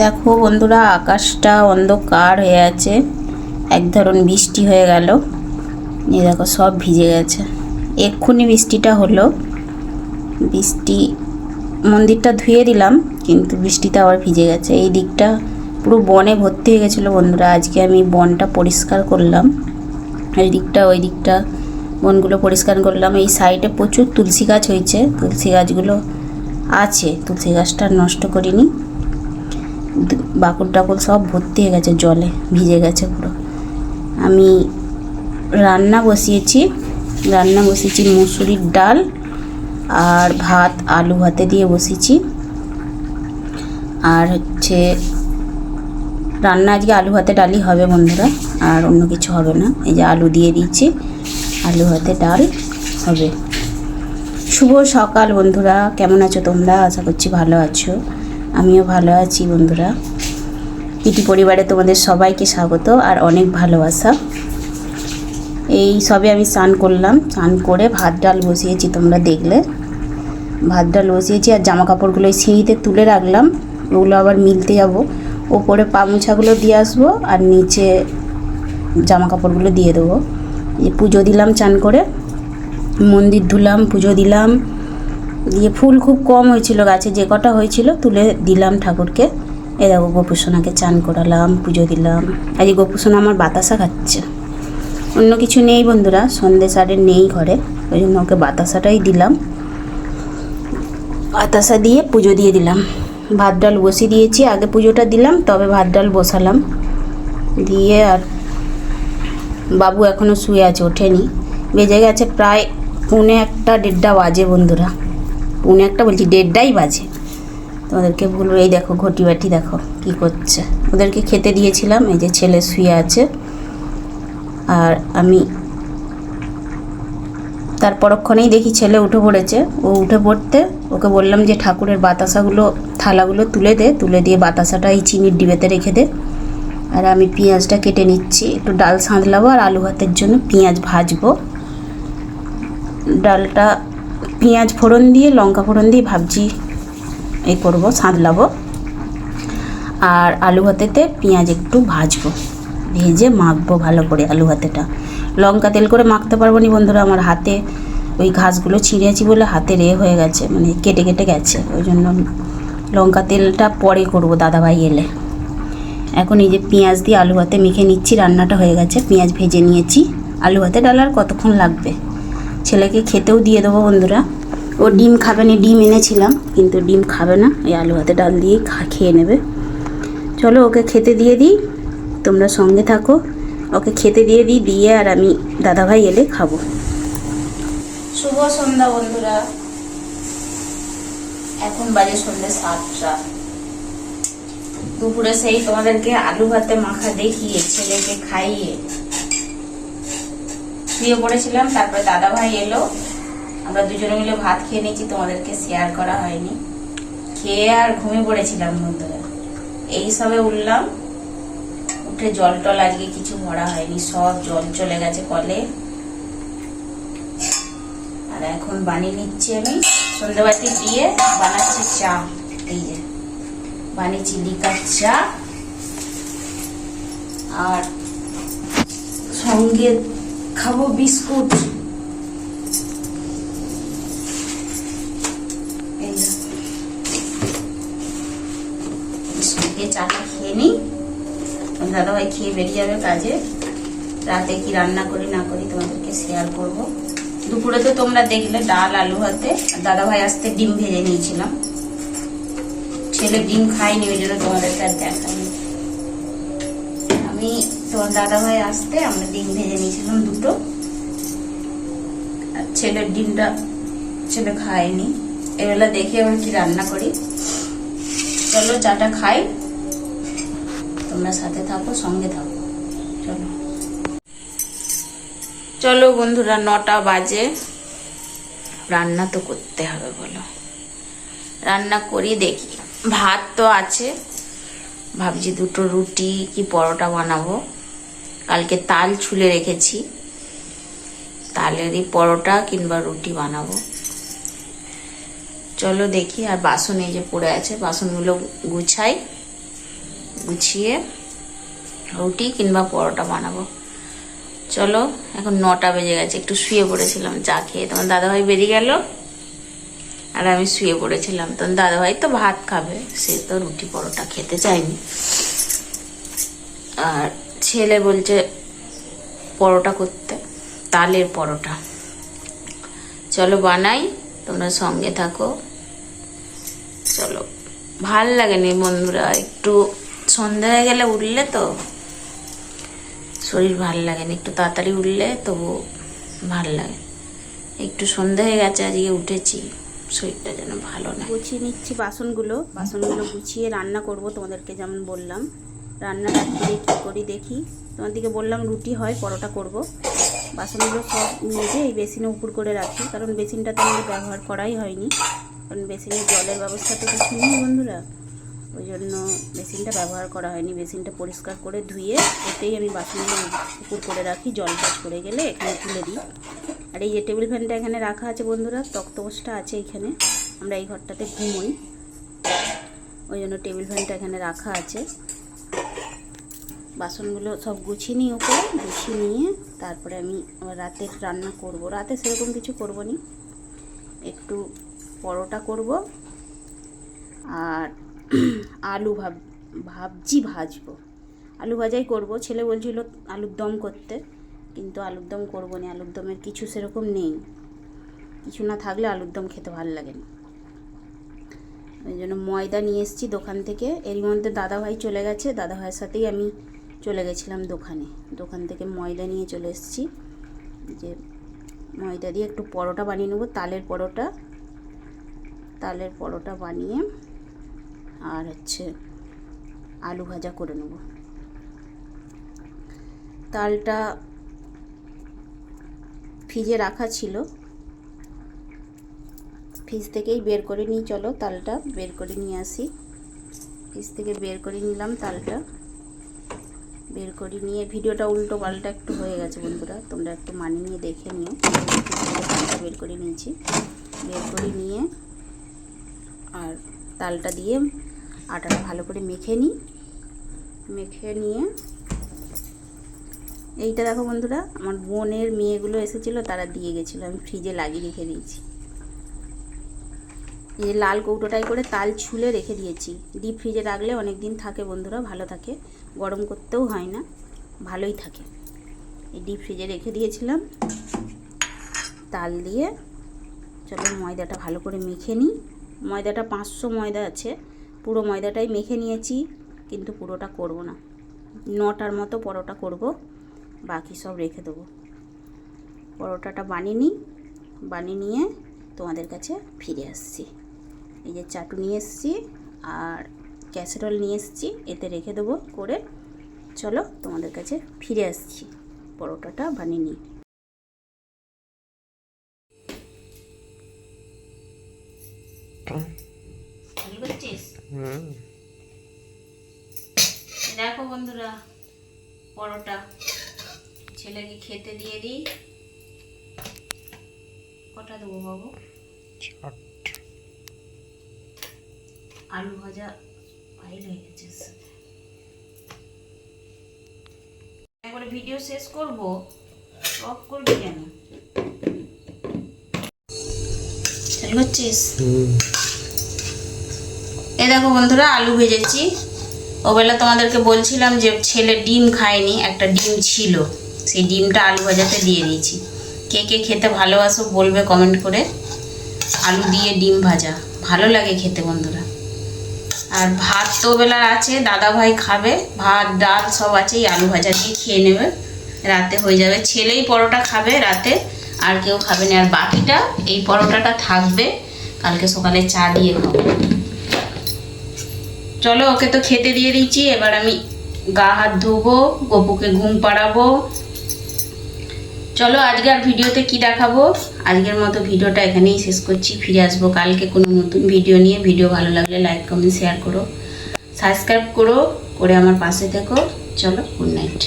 দেখো বন্ধুরা, আকাশটা অন্ধকার হয়ে আছে, এক ধরন বৃষ্টি হয়ে গেল। এই দেখো সব ভিজে গেছে। এক্ষুনি বৃষ্টিটা হলো। বৃষ্টি, মন্দিরটা ধুয়ে দিলাম কিন্তু বৃষ্টিতে আবার ভিজে গেছে। এই দিকটা পুরো বনে ভর্তি হয়ে গেছিলো বন্ধুরা। আজকে আমি বনটা পরিষ্কার করলাম, এই দিকটা ওই দিকটা বনগুলো পরিষ্কার করলাম। এই সাইডে প্রচুর তুলসী গাছ হয়েছে, তুলসী গাছগুলো আছে, তুলসী গাছটা নষ্ট করিনি। বাকুল টাকুল সব ভর্তি হয়ে গেছে, জলে ভিজে গেছে পুরো। আমি রান্না বসিয়েছি মুসুরির ডাল আর ভাত, আলু ভাতে দিয়ে বসিয়েছি। আর হচ্ছে রান্না আজকে আলু ভাতে ডালই হবে বন্ধুরা, আর অন্য কিছু হবে না। এই যে আলু দিয়ে দিয়েছি, আলু ভাতে ডাল হবে। শুভ সকাল বন্ধুরা, কেমন আছো তোমরা? আশা করছি ভালো আছো, আমিও ভালো আছি বন্ধুরা। পিটি পরিবারে তোমাদের সবাইকে স্বাগত আর অনেক ভালোবাসা। এই সবে আমি স্নান করলাম, স্নান করে ভাত ডাল বসিয়েছি, তোমরা দেখলে। ভাত ডাল বসিয়েছি আর জামা কাপড়গুলো এই সিঁড়িতে তুলে রাখলাম, ওগুলো আবার মিলতে যাব। ওপরে পা মোছাগুলো দিয়ে আসবো আর নিচে জামা কাপড়গুলো দিয়ে দেবো। পুজো দিলাম, চান করে মন্দির ধুলাম, পুজো দিলাম, দিয়ে ফুল খুব কম হয়েছিল গাছে, যে কটা হয়েছিল তুলে দিলাম ঠাকুরকে। এ দেখো গোপুসোনাকে চান করালাম, পুজো দিলাম। আজ গোপুসোনা আমার বাতাসা খাচ্ছে, অন্য কিছু নেই বন্ধুরা, সন্দেশ আরে নেই ঘরে, ওই জন্য ওকে বাতাসাটাই দিলাম। বাতাসা দিয়ে পুজো দিয়ে দিলাম। ভাত ডাল বসিয়ে দিয়েছি, আগে পুজোটা দিলাম তবে ভাত ডাল বসালাম। দিয়ে আর বাবু এখনও শুয়ে আছে, ওঠেনি। বেজে গেছে প্রায় 1:45 1:30 বাজে বন্ধুরা, 1:45 বলছি 1:30 বাজে। তোমাদেরকে বলবো, এই দেখো ঘটি বাটি দেখো কী করছে। ওদেরকে খেতে দিয়েছিলাম, এই যে ছেলে শুয়ে আছে। আর আমি তার পরক্ষণেই দেখি ছেলে উঠে পড়েছে। ও উঠে পড়তে ওকে বললাম যে ঠাকুরের বাতাসাগুলো, থালাগুলো তুলে দিয়ে বাতাসাটা এই চিনির ডিবেতে রেখে দে। আর আমি পেঁয়াজটা কেটে নিচ্ছি, একটু ডাল সাঁতলাবো আর আলু ভাতের জন্য পেঁয়াজ ভাজবো। ডালটা পেঁয়াজ ফোড়ন দিয়ে, লঙ্কা ফোড়ন দিয়ে ভাবছি এই করবো, সাঁতলাবো। আর আলু ভাতেতে পেঁয়াজ একটু ভাজবো, ভেজে মাখবো ভালো করে আলু ভাতেটা। লঙ্কা তেল করে মাখতে পারবো না বন্ধুরা, আমার হাতে ওই ঘাসগুলো ছিঁড়েছি বলে হাতে হয়ে গেছে, মানে কেটে কেটে গেছে। ওই জন্য লঙ্কা তেলটা পরে করবো, দাদাভাই এলে। এখন এই যে পেঁয়াজ দিয়ে আলু ভাতে মেখে নিচ্ছি, রান্নাটা হয়ে গেছে। পেঁয়াজ ভেজে নিয়েছি, আলু ভাতে ডাল আর কতক্ষণ লাগবে। ছেলেকে খেতেও দিয়ে দেবো বন্ধুরা। ও ডিম খাবে না, ডিম এনেছিলাম কিন্তু ডিম খাবে না, এই আলু ভাতে ডাল দিয়েই খেয়ে নেবে। চলো ওকে খেতে দিয়ে দিই, তোমরা সঙ্গে থাকো। ওকে খেতে দিয়ে দিই, দিয়ে আর আমি দাদাভাই এলে খাবো। শুভ সন্ধ্যা বন্ধুরা, এখন বাজে সন্ধ্যে 7টা। দুপুরে সেই তোমাদেরকে আলু ভাতে মাখা দেখিয়ে ছেলেকে খাইয়ে শুয়ে পড়েছিলাম। তারপরে দাদাভাই এলো, আমরা দুজনে মিলে ভাত খেয়ে নিয়েছি, তোমাদেরকে শেয়ার করা হয়নি। খেয়ে আর ঘুমিয়ে পড়েছিলাম বন্ধুরা। এই সবে উঠলাম, উঠে জল টল আজকে কিছু ভরা হয়নি, সব জল চলে গেছে কলে। আর এখন বানিয়ে নিচ্ছি আমি সন্ধ্যাবাতি দিয়ে, বানাচ্ছি চা। এই যে বানিয়েছি লিকার চা, আর সঙ্গে খাবো বিস্কুট। এই যে বিস্কুটে চাটা খেয়ে নিই, দাদাভাই খেয়ে বেরিয়ে যাবে কাজে। রাতে কি রান্না করি না করি তোমাদেরকে শেয়ার করব। দুপুরে তো তোমরা দেখলে ডাল আলু ভাতে, দাদাভাই আসতে ডিম ভেজে নিয়েছিলাম। ছেলে ডিম খাইনি, ওই জন্য তোমাদেরকে আর দেখাইনি। আমি তোমার দাদাভাই আসতে আমরা ডিম ভেজে নিয়েছিলাম 2টো, আর ছেলের ডিমটা ছেলে খায়নি। এবেলা দেখে আবার কি রান্না করি। চলো চাটা খাই, তোমরা সাথে থাকো, সঙ্গে থাকো। চলো চলো বন্ধুরা, 9টা বাজে। রান্না তো করতে হবে, বলো রান্না করি দেখি। ভাত তো আছে, ভাবছি 2টো রুটি কি পরোটা বানাবো। কালকে তাল ছুলে রেখেছি, তালেরই পরোটা কিংবা রুটি বানাবো। চলো দেখি। আর বাসন এই যে পড়ে আছে, বাসনগুলো গুছাই। গুছিয়ে রুটি কিংবা পরোটা বানাবো। চলো, এখন 9টা বেজে গেছে, একটু শুয়ে পড়েছিলাম চা খেয়ে। তোমার দাদাভাই বেরিয়ে গেল আর আমি শুয়ে পড়েছিলাম। তোমার দাদাভাই তো ভাত খাবে, সে তো রুটি পরোটা খেতে চায়নি। আর ছেলে বলছে পরোটা করতে, তালের পরোটা। চলো বানাই, তোমরা সঙ্গে থাকো। চলো, ভাল লাগেনি বন্ধুরা, একটু সন্ধ্যা হয়ে গেলে উঠলে তো শরীর ভাল লাগেনি, একটু তাড়াতাড়ি উঠলে তবু ভাল লাগে। একটু সন্ধ্যা হয়ে গেছে, আজকে উঠেছি, শরীরটা যেন ভালো না। গুছিয়ে নিচ্ছি বাসনগুলো গুছিয়ে রান্না করব। তোমাদেরকে যেমন বললাম, রান্না রাত্রে কী করি দেখি। তোমাদেরকে বললাম রুটি হয়, পরোটা করব। বাসনগুলো সব মেজে এই বেসিনে উপর করে রাখি, কারণ বেসিনটা তো আমাদের ব্যবহার করাই হয়নি, কারণ বেসিনের জলের ব্যবস্থা তো কিছু নেই বন্ধুরা, ওই জন্য বেসিনটা ব্যবহার করা হয়নি। বেসিনটা পরিষ্কার করে ধুয়ে এতেই আমি বাসনগুলো উপর করে রাখি, জল কাজ করে গেলে এখানে তুলে দিই। আর এই যে টেবিল ফ্যানটা এখানে রাখা আছে বন্ধুরা, তক্তপোষটা আছে এখানে, আমরা এই ঘরটাতে ঘুমোই, ওই জন্য টেবিল ফ্যানটা এখানে রাখা আছে। বাসনগুলো সব গুছিয়ে নিই উপরে, গুছিয়ে নিয়ে তারপরে আমি আবার রাতের রান্না করব। রাতে সেরকম কিছু করব নি, একটু পরোটা করব আর আলু ভাবছি ভাজবো, আলু ভাজাই করব। ছেলে বলছিল আলুর দম করতে, কিন্তু আলুর দম করবো না, আলুর দমের কিছু সেরকম নেই, কিছু না থাকলে আলুর দম খেতে ভালো লাগে না। ওই জন্য ময়দা নিয়ে এসেছি দোকান থেকে। এরই মধ্যে দাদাভাই চলে গেছে, দাদাভাইয়ের সাথেই আমি চলে গেছিলাম দোকান থেকে ময়দা নিয়ে চলে এসেছি। যে ময়দা দিয়ে একটু পরোটা বানিয়ে নেবো, তালের পরোটা বানিয়ে আর আলু ভাজা করে নেব। তালটা ফ্রিজে রাখা ছিল, ফ্রিজ থেকেই বের করে নিই। চলো তালটা বের করে নিয়ে আসি। ফ্রিজ থেকে বের করে নিলাম তালটা, বের করে নিয়ে ভিডিওটা উল্টো পাল্টা একটু হয়ে গেছে বন্ধুরা, তোমরা একটু মানিয়ে নিয়ে দেখে নিও। তালটা বের করে নিয়েছি, বের করে নিয়ে আর তালটা দিয়ে আটাটা ভালো করে মেখে নিয়ে এইটা দেখো বন্ধুরা, আমার বোনের মেয়েগুলো এসেছিলো, তারা দিয়ে গেছিলো, আমি ফ্রিজে লাগিয়ে রেখে দিয়েছি। এই যে লাল কৌটোটাই করে তাল ছুলে রেখে দিয়েছি। ডিপ ফ্রিজে রাখলে অনেক দিন থাকে বন্ধুরা, ভালো থাকে, গরম করতেও হয় না, ভালোই থাকে। এই ডিপ ফ্রিজে রেখে দিয়েছিলাম তাল দিয়ে। চলো ময়দাটা ভালো করে মেখে নিই। ময়দাটা 500 ময়দা আছে, পুরো ময়দাটাই মেখে নিয়েছি, কিন্তু পুরোটা করব না, 9টার মতো পরোটা করব, বাকি সব রেখে দেবো। পরোটাটা বানিয়ে নিয়ে তোমাদের কাছে ফিরে আসছি। এই যে চাটু নিয়ে এসেছি আর ক্যাসেরোল নিয়ে এসেছি, এতে রেখে দেবো করে। চলো তোমাদের কাছে ফিরে আসছি, পরোটাটা বানিয়ে নিই। দেখো বন্ধুরা, পরোটা ছেলেকে খেতে দিয়ে দিই। কটা দেবো বাবু? আলু ভাজা ফাইল হয়ে গেছে, একবারে ভিডিও শেষ করব, অফ করবি কেন? চালু করছিস? এই দেখো বন্ধুরা, আলু ভেজেছি। ওবেলা তোমাদেরকে বলছিলাম যে ছেলে ডিম খায়নি, একটা ডিম ছিল, সেই ডিমটা আলু ভাজাতে দিয়ে দিয়েছি। কে কে খেতে ভালোবাসো বলবে কমেন্ট করে। আলু দিয়ে ডিম ভাজা ভালো লাগে খেতে বন্ধুরা। আর ভাত তো বেলার আছে, দাদা ভাই খাবে, ভাত ডাল সব আছে, এই আলু ভাজা দিয়ে খেয়ে নেবে, রাতে হয়ে যাবে। ছেলেই পরোটা খাবে রাতে, আর কেউ খাবে না। আর বাকিটা এই পরোটাটা থাকবে, কালকে সকালে চা দিয়ে খাবো। চলো ওকে তো খেতে দিয়ে দিচ্ছি, এবার আমি গা হাত ধুবো, গপুকে ঘুম পাড়াবো। চলো আজকে আর ভিডিওতে কি দেখাবো, আজকের মতো ভিডিওটা এখানেই শেষ করছি। ফিরে আসবো কালকে কোনো নতুন ভিডিও নিয়ে। ভিডিও ভালো লাগলে লাইক কমেন্ট শেয়ার করো, সাবস্ক্রাইব করে আমার পাশে থেকো। চলো, গুড নাইট।